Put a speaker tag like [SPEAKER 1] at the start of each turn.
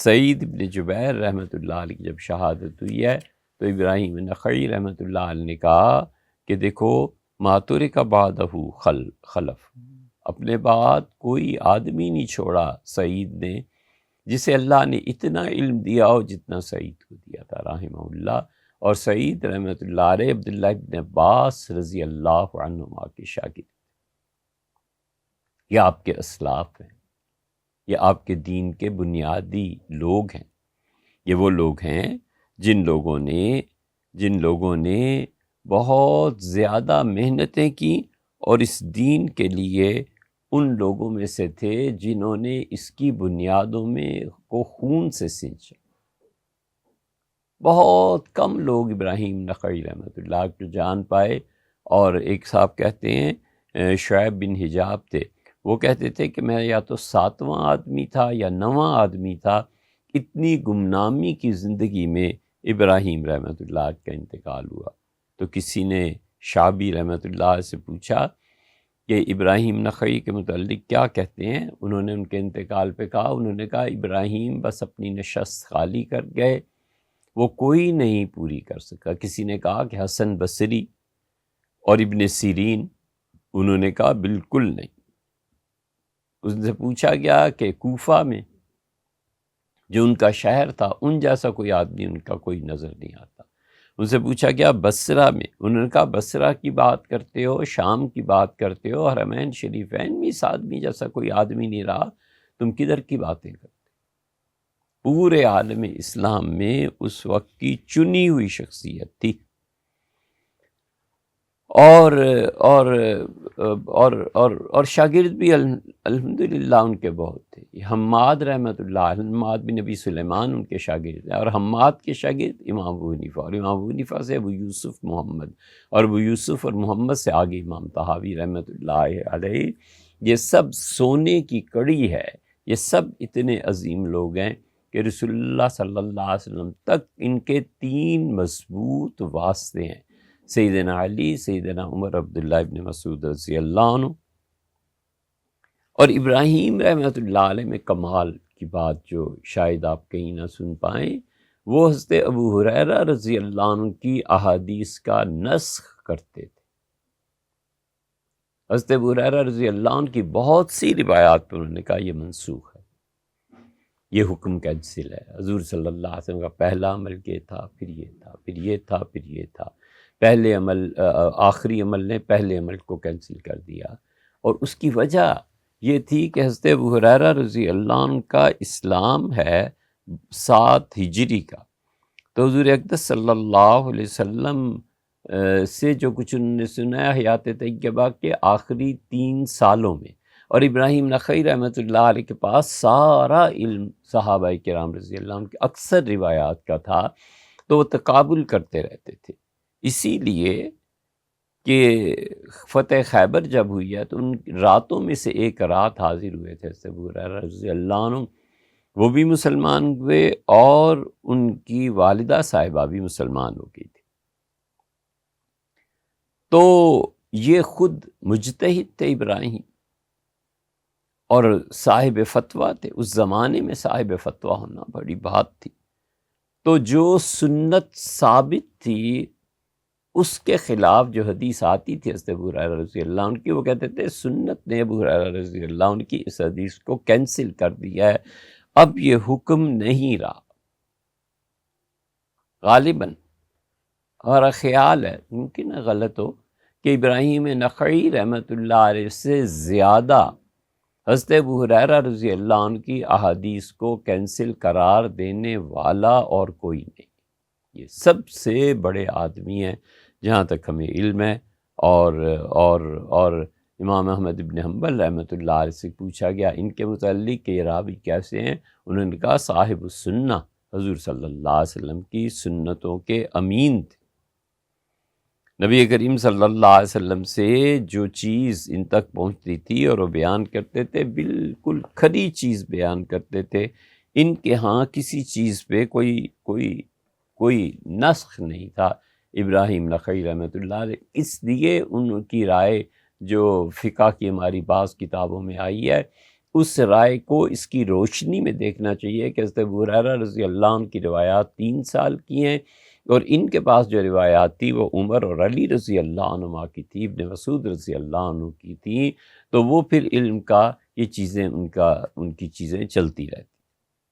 [SPEAKER 1] سعید بن جبیر رحمۃ اللہ علیہ کی جب شہادت ہوئی ہے تو ابراہیم نخعی رحمۃ اللہ علیہ نے کہا کہ دیکھو ماتور کا بعدہ خلف، اپنے بعد کوئی آدمی نہیں چھوڑا سعید نے جسے اللہ نے اتنا علم دیا ہو جتنا سعید کو دیا تھا رحمہ اللہ۔ اور سعید رحمۃ اللہ علیہ عبداللہ بن عباس رضی اللہ عنہما کے شاگرد، یہ آپ کے اسلاف ہیں، یہ آپ کے دین کے بنیادی لوگ ہیں، یہ وہ لوگ ہیں جن لوگوں نے بہت زیادہ محنتیں کی، اور اس دین کے لیے ان لوگوں میں سے تھے جنہوں نے اس کی بنیادوں میں کو خون سے سینچا۔ بہت کم لوگ ابراہیم نخعی رحمۃ اللہ کو جان پائے، اور ایک صاحب کہتے ہیں شعیب بن حجاب تھے، وہ کہتے تھے کہ میں یا تو 7واں آدمی تھا یا 9واں آدمی تھا، اتنی گمنامی کی زندگی میں ابراہیم رحمۃ اللہ کا انتقال ہوا۔ تو کسی نے شعبی رحمۃ اللہ سے پوچھا کہ ابراہیم نخعی کے متعلق کیا کہتے ہیں؟ انہوں نے ان کے انتقال پہ کہا، انہوں نے کہا ابراہیم بس اپنی نشست خالی کر گئے، وہ کوئی نہیں پوری کر سکا۔ کسی نے کہا کہ حسن بصری اور ابن سیرین، انہوں نے کہا بالکل نہیں۔ اس سے پوچھا گیا کہ کوفہ میں جو ان کا شہر تھا ان جیسا کوئی آدمی ان کا کوئی نظر نہیں آتا۔ ان سے پوچھا گیا بصرہ میں، انہوں نے کہا بصرہ کی بات کرتے ہو، شام کی بات کرتے ہو، حرمین شریفین میں اس آدمی جیسا کوئی آدمی نہیں رہا، تم کدھر کی باتیں کرتے؟ پورے عالم اسلام میں اس وقت کی چنی ہوئی شخصیت تھی، اور اور اور اور اور شاگرد بھی الحمدللہ ان کے بہت تھے۔ حماد رحمۃ اللہ، حماد بن نبی سلیمان ان کے شاگرد ہیں، اور حماد کے شاگرد امام ابو حنیفہ، اور امام ابو حنیفہ سے ابو یوسف محمد، اور ابو یوسف اور محمد سے آگے امام طحاوی رحمۃ اللہ علیہ۔ یہ سب سونے کی کڑی ہے، یہ سب اتنے عظیم لوگ ہیں کہ رسول اللہ صلی اللہ علیہ وسلم تک ان کے 3 مضبوط واسطے ہیں، سیدنا علی، سیدنا عمر، عبداللہ ابن مسعود رضی اللہ عنہ۔ اور ابراہیم رحمۃ اللہ علیہ میں کمال کی بات جو شاید آپ کہیں نہ سن پائیں، وہ حضرت ابو ہریرہ رضی اللہ عنہ کی احادیث کا نسخ کرتے تھے۔ حضرت ابو ہریرہ رضی اللہ عنہ کی بہت سی روایات پر انہوں نے کہا یہ منسوخ ہے، یہ حکم کینسل ہے۔ حضور صلی اللہ علیہ وسلم کا پہلا عمل یہ تھا، پھر یہ تھا، پھر یہ تھا، پھر یہ تھا، پہلے عمل آخری عمل نے پہلے عمل کو کینسل کر دیا۔ اور اس کی وجہ یہ تھی کہ حضرت ابو ہریرہ رضی اللہ عنہ کا اسلام ہے 7 ہجری کا، تو حضور اقدس صلی اللہ علیہ وسلم سے جو کچھ انہوں نے سنا ہے حیات طیبہ کے آخری 3 سالوں میں، اور ابراہیم نخعی رحمۃ اللہ علیہ کے پاس سارا علم صحابہ کرام رضی اللہ عنہ کے اکثر روایات کا تھا، تو وہ تقابل کرتے رہتے تھے۔ اسی لیے کہ فتح خیبر جب ہوئی ہے تو ان راتوں میں سے ایک رات حاضر ہوئے تھے ابو ہریرہ رضی اللہ عنہ، وہ بھی مسلمان ہوئے اور ان کی والدہ صاحبہ بھی مسلمان ہو گئی تھی۔ تو یہ خود مجتہد تھے ابراہیم، اور صاحب فتویٰ تھے، اس زمانے میں صاحب فتویٰ ہونا بڑی بات تھی۔ تو جو سنت ثابت تھی اس کے خلاف جو حدیث آتی تھی حضرت ابو ہریرہ رضی اللہ عنہ کی، وہ کہتے تھے سنت نے ابو ہریرہ رضی اللہ عنہ کی اس حدیث کو کینسل کر دیا ہے، اب یہ حکم نہیں رہا۔ غالباً ہمارا خیال ہے، ممکن ہے غلط ہو، کہ ابراہیم نخعی رحمۃ اللہ علیہ سے زیادہ حضرت ابو ہریرہ رضی اللہ عنہ کی احادیث کو کینسل قرار دینے والا اور کوئی نہیں۔ یہ سب سے بڑے آدمی ہیں جہاں تک ہمیں علم ہے، اور امام احمد بن حنبل رحمۃ اللہ علیہ سے پوچھا گیا ان کے متعلق کہ یہ راوی کیسے ہیں، انہوں نے کہا صاحب السنہ، حضور صلی اللہ علیہ وسلم کی سنتوں کے امین تھے۔ نبی کریم صلی اللہ علیہ وسلم سے جو چیز ان تک پہنچتی تھی اور وہ بیان کرتے تھے، بالکل کھری چیز بیان کرتے تھے۔ ان کے ہاں کسی چیز پہ کوئی نسخ نہیں تھا ابراہیم نخعی رحمۃ اللہ علیہ۔ اس لیے ان کی رائے جو فقہ کی ہماری بعض کتابوں میں آئی ہے اس رائے کو اس کی روشنی میں دیکھنا چاہیے کہ حضرت ابو ہریرہ رضی اللہ عنہ کی روایات 3 سال کی ہیں، اور ان کے پاس جو روایات تھی وہ عمر اور علی رضی اللہ عنہما کی تھی، ابن مسعود رضی اللہ عنہ کی تھی، تو وہ پھر علم کا یہ چیزیں ان کی چیزیں چلتی رہتی۔